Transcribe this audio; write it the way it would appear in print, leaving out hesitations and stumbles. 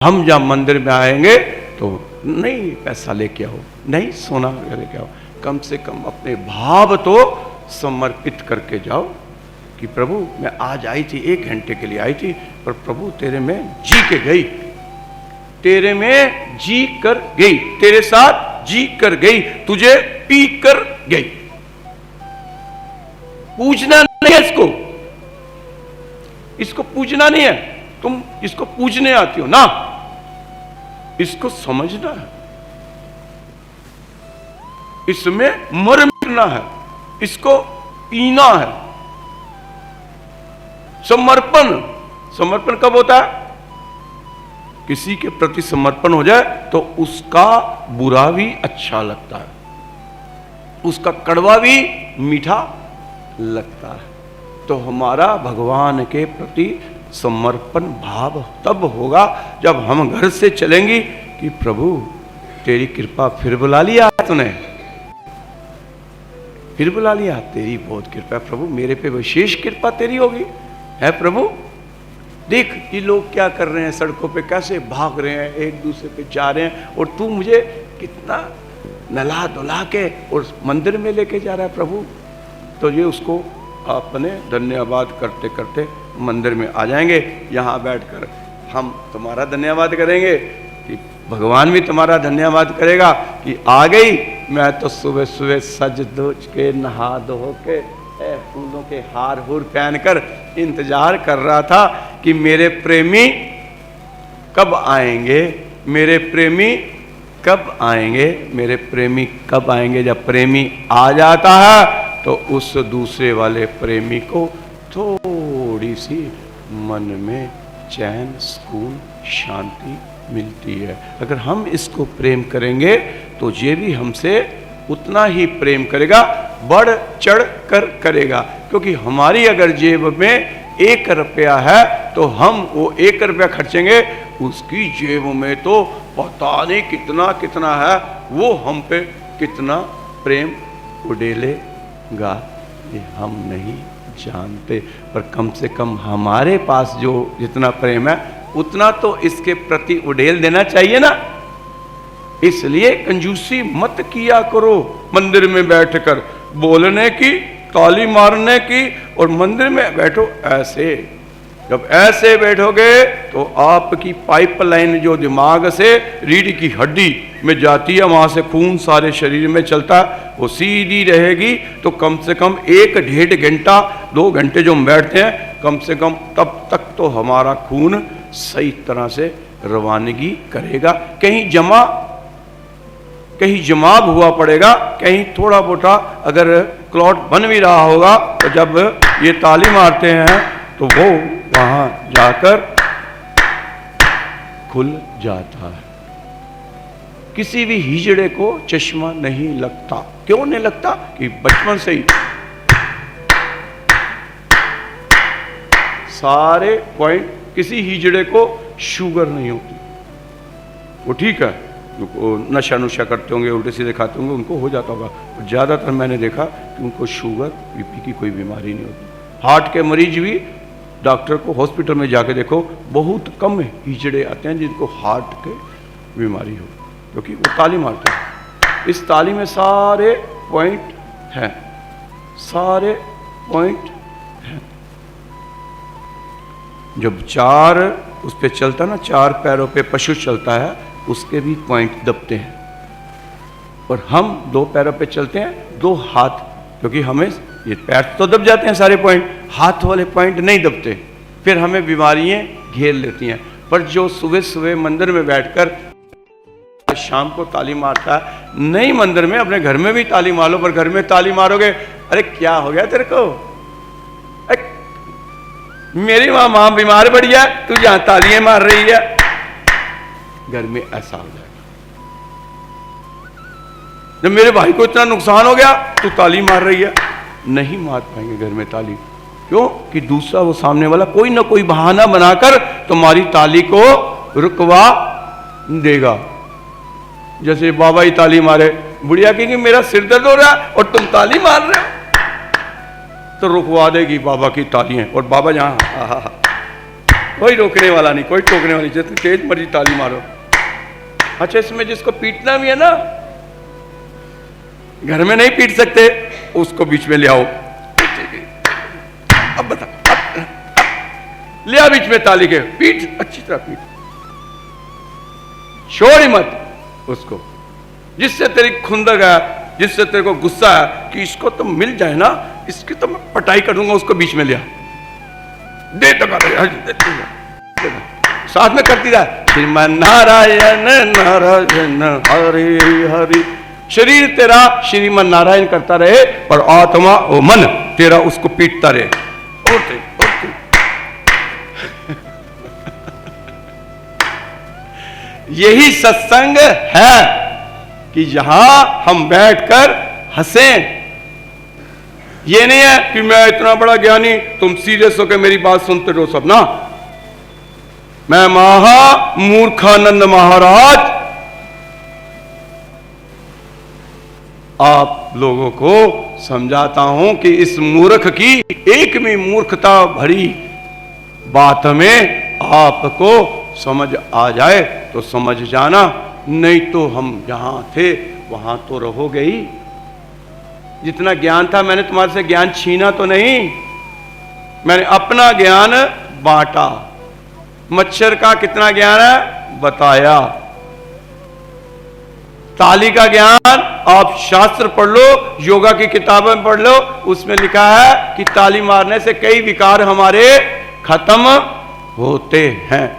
हम जब मंदिर में आएंगे तो नहीं पैसा लेके आओ, नहीं सोना लेके आओ, कम से कम अपने भाव तो समर्पित करके जाओ कि प्रभु मैं आज आई थी, 1 घंटे के लिए आई थी, पर प्रभु तेरे में जी के गई, तेरे में जी कर गई, तेरे साथ जी कर गई, तुझे पी कर गई। पूजना नहीं है इसको पूजना नहीं है, तुम इसको पूजने आती हो ना, इसको समझना है, इसमें मर मिटना है, इसको पीना है। समर्पण कब होता है? किसी के प्रति समर्पण हो जाए तो उसका बुरा भी अच्छा लगता है, उसका कड़वा भी मीठा लगता है। तो हमारा भगवान के प्रति समर्पण भाव तब होगा जब हम घर से चलेंगी कि प्रभु तेरी कृपा फिर बुला लिया तूने, फिर बुला लिया, तेरी बहुत कृपा है प्रभु, मेरे पे विशेष कृपा तेरी होगी है प्रभु। देख ये लोग क्या कर रहे हैं, सड़कों पे कैसे भाग रहे हैं, एक दूसरे पे जा रहे हैं, और तू मुझे कितना नला धुला के और मंदिर में लेके जा रहा है प्रभु। तो ये उसको आपने धन्यवाद करते करते मंदिर में आ जाएंगे। यहाँ बैठकर हम तुम्हारा धन्यवाद करेंगे कि भगवान भी तुम्हारा धन्यवाद करेगा कि आ गई, मैं तो सुबह सुबह सज धज के नहा धो के फूलों के हार हुर पहनकर इंतजार कर रहा था कि मेरे प्रेमी कब आएंगे, मेरे प्रेमी कब आएंगे, मेरे प्रेमी कब आएंगे। जब प्रेमी आ जाता है तो उस दूसरे वाले प्रेमी को थोड़ी सी मन में चैन, सुकून, शांति मिलती है। अगर हम इसको प्रेम करेंगे तो ये भी हमसे उतना ही प्रेम करेगा, बढ़ चढ़ कर करेगा। क्योंकि हमारी अगर जेब में 1 रुपया है तो हम वो 1 रुपया खर्चेंगे, उसकी जेब में तो पता नहीं कितना कितना है, वो हम पे कितना प्रेम उड़ेलेगा ये हम नहीं जानते। पर कम से कम हमारे पास जो जितना प्रेम है उतना तो इसके प्रति उड़ेल देना चाहिए ना। इसलिए कंजूसी मत किया करो मंदिर में बैठकर, बोलने की, ताली मारने की, और मंदिर में बैठो ऐसे। जब ऐसे बैठोगे तो आपकी पाइपलाइन जो दिमाग से रीढ़ की हड्डी में जाती है, वहाँ से खून सारे शरीर में चलता है, वो सीधी रहेगी। तो कम से कम 1-1.5 घंटा 2 घंटे जो हम बैठते हैं, कम से कम तब तक तो हमारा खून सही तरह से रवानगी करेगा। कहीं जमाव हुआ पड़ेगा, कहीं थोड़ा मोटा अगर क्लॉट बन भी रहा होगा, तो जब ये ताली मारते हैं तो वो वहां जाकर खुल जाता है। किसी भी हिजड़े को चश्मा नहीं लगता। क्यों नहीं लगता? कि बचपन से ही सारे पॉइंट, किसी हिजड़े को शुगर नहीं होती। वो ठीक है, नशा नुशा करते होंगे, उल्टे सीधे खाते होंगे, उनको हो जाता होगा। ज़्यादातर मैंने देखा कि उनको शुगर बीपी की कोई बीमारी नहीं होती। हार्ट के मरीज भी डॉक्टर को हॉस्पिटल में जाके देखो, बहुत कम हिजड़े आते हैं जिनको हार्ट के बीमारी हो, क्योंकि वो ताली मारते हैं। इस ताली में सारे पॉइंट हैं, सारे पॉइंट हैं। जब 4 उस पे चलता ना, 4 पैरों पे पशु चलता है, उसके भी पॉइंट दबते हैं। और हम 2 पैरों पे चलते हैं, 2 हाथ, क्योंकि हमें ये पैर तो दब जाते हैं सारे पॉइंट, हाथ वाले पॉइंट नहीं दबते, फिर हमें बीमारियां घेर लेती हैं। पर जो सुबह सुबह मंदिर में बैठकर शाम को ताली मारता है, नहीं मंदिर में, अपने घर में भी ताली मार लो, पर घर में ताली मारोगे, अरे क्या हो गया तेरे को, मेरी माँ बीमार पड़ी है, तू जहां तालियां मार रही है, घर में ऐसा हो जाएगा। जब मेरे भाई को इतना नुकसान हो गया, तू ताली मार रही है, नहीं मार पाएंगे घर में ताली। क्यों? कि दूसरा वो सामने वाला कोई ना कोई बहाना बनाकर तुम्हारी ताली को रुकवा देगा। जैसे बाबा ही ताली मारे, बुढ़िया कहेगी मेरा सिर दर्द हो रहा है और तुम ताली मार रहे हो, तो रुकवा देगी बाबा की तालियां। और बाबा जहां कोई रोकने वाला नहीं, कोई टोकने वाली, जितनी तेज मर्जी ताली मारो। अच्छा, इसमें जिसको पीटना भी है ना, घर में नहीं पीट सकते, उसको बीच में ले आओ। अब बता, लिया बीच में ताली के, पीट, अच्छी तरह पीट, छोड़ ही मत उसको। जिससे तेरी खुंदक है, जिससे तेरे को गुस्सा है कि इसको तो मिल जाए ना, इसकी तो मैं पटाई कर दूंगा, उसको बीच में लिया, दे तो साथ में करती रहा, श्रीमन नारायण नारायण हरे हरे। शरीर तेरा श्रीमन नारायण करता रहे और आत्मा और मन तेरा उसको पीटता रहे। यही सत्संग है कि यहां हम बैठकर हंसें। ये नहीं है कि मैं इतना बड़ा ज्ञानी, तुम सीरियस होकर मेरी बात सुनते रहो सब ना। मैं महा मूर्खानंद महाराज आप लोगों को समझाता हूं कि इस मूर्ख की एक भी मूर्खता भरी बात में आपको समझ आ जाए तो समझ जाना, नहीं तो हम जहां थे वहां तो रहोगे ही। जितना ज्ञान था मैंने तुम्हारे से ज्ञान छीना तो नहीं, मैंने अपना ज्ञान बांटा। मच्छर का कितना ज्ञान है बताया, ताली का ज्ञान आप शास्त्र पढ़ लो, योगा की किताबें पढ़ लो, उसमें लिखा है कि ताली मारने से कई विकार हमारे खत्म होते हैं।